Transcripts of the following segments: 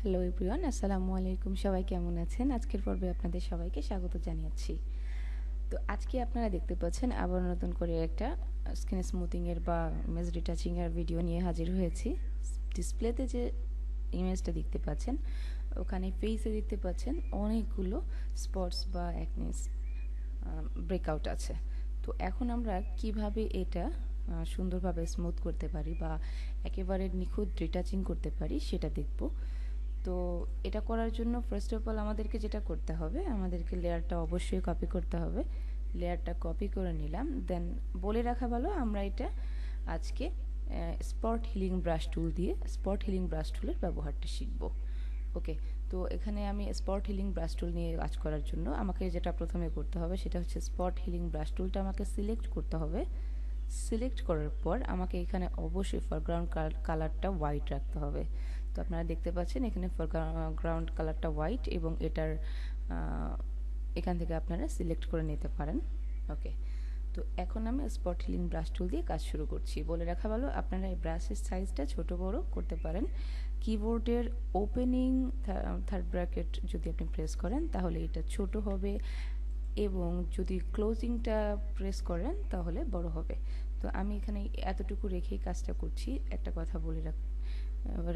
Hello everyone, আসসালামু আলাইকুম। সবাই কেমন আছেন? আজকের পর্বে আপনাদের সবাইকে স্বাগত জানাচ্ছি। তো আজকে আপনারা দেখতে পাচ্ছেন আবার নতুন করে একটা স্কিন স্মুথিংয়ের বা ইমেজ রিটাচিংয়ের ভিডিও নিয়ে হাজির হয়েছি। ডিসপ্লেতে যে ইমেজটা দেখতে পাচ্ছেন, ওখানে ফেসে দেখতে পাচ্ছেন অনেকগুলো স্পটস বা অ্যাকনেস ব্রেকআউট আছে। তো এখন আমরা কিভাবে এটা সুন্দরভাবে স্মুথ করতে পারি বা একেবারে নিখুঁত রিটাচিং করতে পারি সেটা দেখব। তো এটা করার জন্য ফার্স্ট অফ অল আমাদেরকে যেটা করতে হবে, আমাদেরকে লেয়ারটা অবশ্যই কপি করতে হবে। লেয়ারটা কপি করে নিলাম, দেন বলে রাখা ভালো আমরা এটা আজকে স্পট হিলিং ব্রাশ টুল দিয়ে স্পট হিলিং ব্রাশ টুলের ব্যবহারটা শিখব। ওকে, তো এখানে আমি স্পট হিলিং ব্রাশ টুল নিয়ে কাজ করার জন্য আমাকে যেটা প্রথমে করতে হবে সেটা হচ্ছে স্পট হিলিং ব্রাশ টুলটা আমাকে সিলেক্ট করতে হবে। সিলেক্ট করার পর আমাকে এখানে অবশ্যই ফরগ্রাউন্ড কালারটা হোয়াইট রাখতে হবে। তো আপনারা দেখতে পাচ্ছেন এখানে ফরগ্রাউন্ড কালারটা হোয়াইট এবং এটার এখান থেকে আপনারা সিলেক্ট করে নিতে পারেন। ওকে, তো এখন আমি স্পট হিলিং ব্রাশ টুল দিয়ে কাজ শুরু করছি। বলে রাখা ভালো আপনারা এই ব্রাশের সাইজটা ছোট বড় করতে পারেন। কিবোর্ডের ওপেনিং থার্ড ব্র্যাকেট যদি আপনি প্রেস করেন তাহলে এটা ছোট হবে এবং যদি ক্লোজিংটা প্রেস করেন তাহলে বড় হবে। তো আমি এখানে এতটুকু রেখেই কাজটা করছি। একটা কথা বলে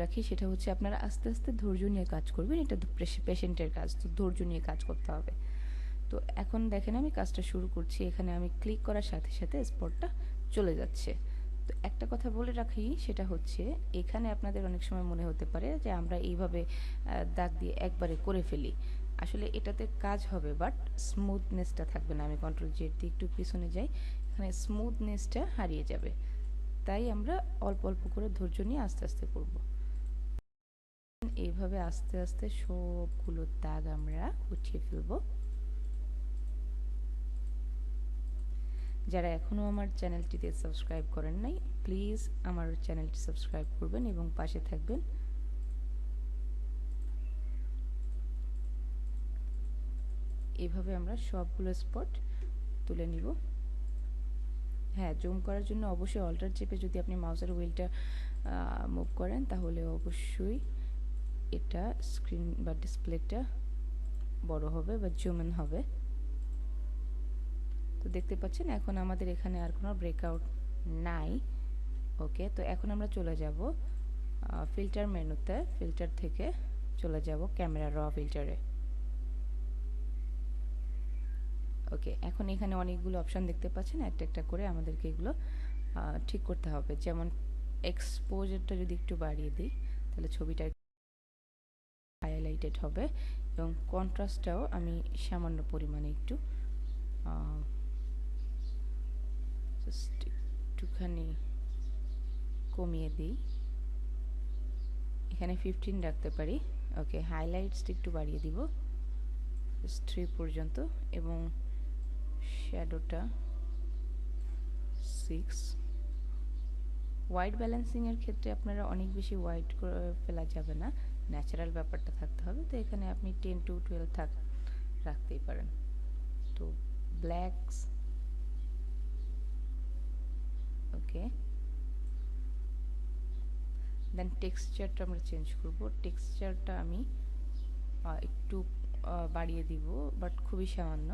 রাখি, সেটা হচ্ছে আপনারা আস্তে আস্তে ধৈর্য নিয়ে কাজ করবেন। এটা পেশেন্টের কাজ, তো ধৈর্য নিয়ে কাজ করতে হবে। তো এখন দেখেন আমি কাজটা শুরু করছি। এখানে আমি ক্লিক করার সাথে সাথে স্পটটা চলে যাচ্ছে। তো একটা কথা বলে রাখি, সেটা হচ্ছে এখানে আপনাদের অনেক সময় মনে হতে পারে যে আমরা এইভাবে দাগ দিয়ে একবারে করে ফেলি। আসলে এটাতে কাজ হবে বাট স্মুথনেসটা থাকবে না। আমি কন্ট্রোল জেড দিয়ে একটু পিছনে যাই, এখানে স্মুথনেসটা হারিয়ে যাবে। তাই আমরা অল্প অল্প করে ধৈর্য নিয়ে আস্তে আস্তে করব। এইভাবে আস্তে আস্তে সবগুলো দাগ আমরা উঠিয়ে ফেলবো। যারা এখনও আমার চ্যানেলটিতে সাবস্ক্রাইব করেন নাই, প্লিজ আমার চ্যানেলটি সাবস্ক্রাইব করবেন এবং পাশে থাকবেন। এইভাবে আমরা সবগুলো স্পট তুলে নিব। হ্যাঁ, জুম করার জন্য অবশ্যই অল্টার চেপে যদি আপনি মাউসের হুইলটা মুভ করেন তাহলে অবশ্যই এটা স্ক্রিন বা ডিসপ্লেটা বড় হবে বা জুম ইন হবে। তো দেখতে পাচ্ছেন এখন আমাদের এখানে আর কোনো ব্রেকআউট নাই। ওকে, তো এখন আমরা চলে যাব ফিল্টার মেনুতে। ফিল্টার থেকে চলে যাব ক্যামেরা র ফিল্টারে। ওকে, এখন এখানে অনেকগুলো অপশান দেখতে পাচ্ছেন, একটা একটা করে আমাদেরকে এগুলো ঠিক করতে হবে। যেমন এক্সপোজারটা যদি একটু বাড়িয়ে দিই তাহলে ছবিটা হাইলাইটেড হবে এবং কন্ট্রাস্টটাও আমি সামান্য পরিমাণে একটু জাস্ট একটুখানি কমিয়ে দিই। এখানে 15 রাখতে পারি। ওকে, হাইলাইটসটা একটু বাড়িয়ে দিব 3 পর্যন্ত এবং শ্যাডোটা 6। হোয়াইট ব্যালেন্সিংয়ের ক্ষেত্রে আপনারা অনেক বেশি হোয়াইট করে ফেলা যাবে না, ন্যাচারাল ব্যাপারটা থাকতে হবে। তো এখানে আপনি 10 to 12 রাখতেই পারেন। তো ব্ল্যাকস, ওকে, দেন টেক্সচারটা আমরা চেঞ্জ করব। টেক্সচারটা আমি একটু বাড়িয়ে দিব বাট খুবই সামান্য।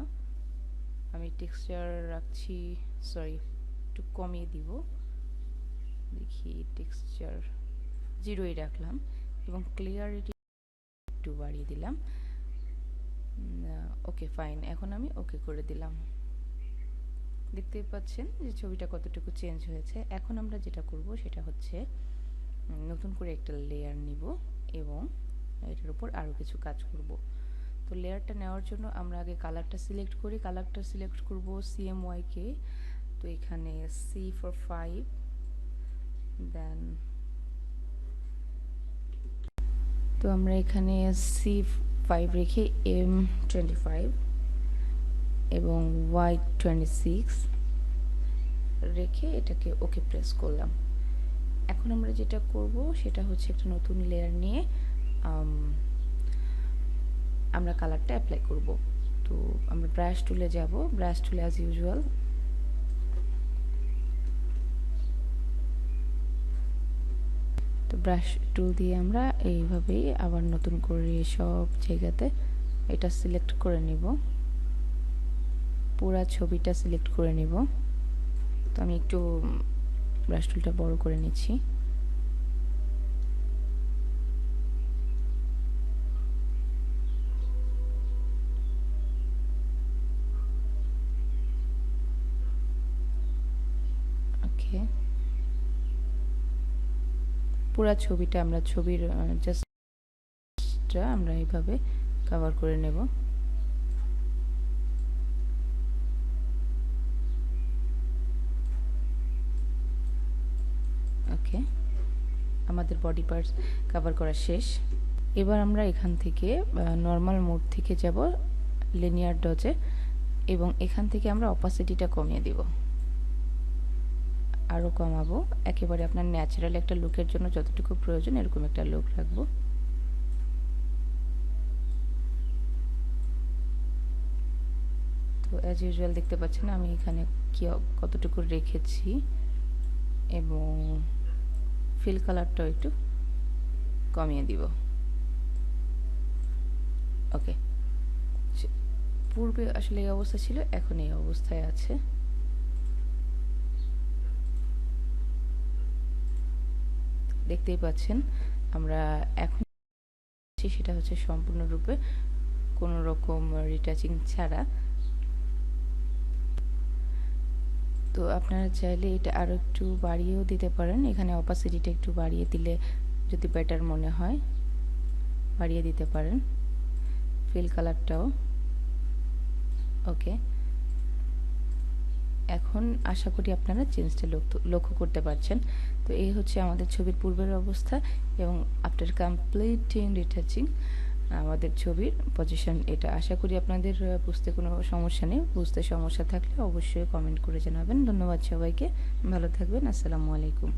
আমি টেক্সচার রাখছি, সরি, একটু কমিয়ে দিব। দেখি টেক্সচার 0-ই রাখলাম এবং ক্লিয়ারিটি একটু বাড়িয়ে দিলাম। ওকে ফাইন, এখন আমি ওকে করে দিলাম। দেখতেই পাচ্ছেন যে ছবিটা কতটুকু চেঞ্জ হয়েছে। এখন আমরা যেটা করব সেটা হচ্ছে নতুন করে একটা লেয়ার নিব এবং এটার উপর আরও কিছু কাজ করব। তো লেয়ারটা নেওয়ার জন্য আমরা আগে কালারটা সিলেক্ট করি। কালারটা সিলেক্ট করব CMYK। তো এখানে C for 5, দেন তো আমরা এখানে C5 রেখে M25 এবং Y26 রেখে এটাকে ওকে প্রেস করলাম। এখন আমরা যেটা করব সেটা হচ্ছে একটা নতুন লেয়ার নিয়ে আমরা কালারটা অ্যাপ্লাই করব। তো আমরা ব্রাশ টুলে যাব। ব্রাশ টুলে অ্যাজ ইউজুয়াল তো ব্রাশ টুল দিয়ে আমরা এইভাবেই আবার নতুন করে সব জায়গাতে এটা সিলেক্ট করে নিব, পুরা ছবিটা সিলেক্ট করে নিব। তো আমি একটু ব্রাশ টুলটা বড় করে নিচ্ছি। ওকে, পুরা ছবিটা আমরা ছবির জাস্টটা আমরা এইভাবে কভার করে নেব। ওকে, আমাদের বডি পার্টস কভার করা শেষ। এবার আমরা এখান থেকে নর্মাল মোড থেকে যাব লিনিয়ার ডজে, এবং এখান থেকে আমরা অপাসিটিটা কমিয়ে দিব, আরও কমাবো। একেবারে আপনার ন্যাচারাল একটা লুকের জন্য যতটুকু প্রয়োজন এরকম একটা লুক রাখবো। তো অ্যাজ ইউজুয়াল দেখতে পাচ্ছেন আমি এখানে কতটুকু রেখেছি, এবং ফিল কালারটাও একটু কমিয়ে দিব। ওকে, পূর্বে আসলে এই অবস্থা ছিল, এখন এই অবস্থায় আছে। দেখতেই পাচ্ছেন আমরা এখন সেটা হচ্ছে সম্পূর্ণরূপে কোনো রকম রিটাচিং ছাড়া। তো আপনারা চাইলে এটা আরও একটু বাড়িয়েও দিতে পারেন, এখানে অপাসিটিটা একটু বাড়িয়ে দিলে যদি বেটার মনে হয় বাড়িয়ে দিতে পারেন, ফিল কালারটাও। ওকে, এখন আশা করি আপনারা চেঞ্জটা লক্ষ্য করতে পারছেন। তো এই হচ্ছে আমাদের ছবির পূর্বের অবস্থা, এবং আফটার কমপ্লিটিং রিটাচিং আমাদের ছবির পজিশন এটা। আশা করি আপনাদের বুঝতে কোনো সমস্যা নেই। বুঝতে সমস্যা থাকলে অবশ্যই কমেন্ট করে জানাবেন। ধন্যবাদ সবাইকে, ভালো থাকবেন। আসসালামু আলাইকুম।